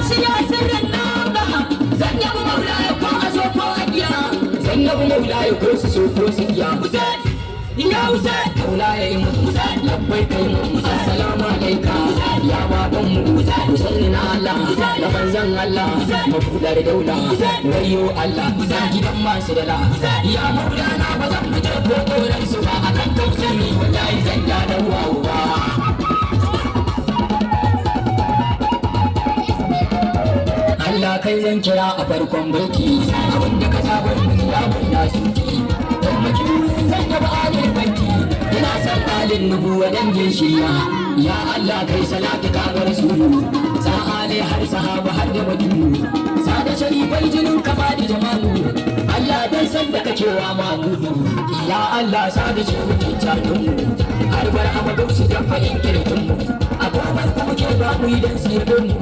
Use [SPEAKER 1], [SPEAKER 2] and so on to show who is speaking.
[SPEAKER 1] shi ya sirrin naba zan yabu maulaya ko a so ko a giya zan yabu maulaya ko su so ko su giya Hussein ya Hussein maulaya yi mu Hussein labbai kai mu assalamu alaika ya baban mu Hussein na Allah na manzan Allah mafudar daula wayo Allah gidan masu dala ya maulana ba zan fita ko koran su ba akan tausayi wallahi zan ja da wawa Allah kai zan kira a farkon baiti abinda ka saba ya bayyana suki dan maki zan yaba alin baiti ina san alin nubuwa dan jin shiya ya Allah kai salatu ka ga rasulu sa ali har sahaba har da batu sa da sharifai jinin ka ba da jamalu Allah dan san da kake wa mamudu ya Allah sa da shi mutum jadun har bar amadu su da fa'in kirkin mu abubuwan da muke ba mu idan sirrin mu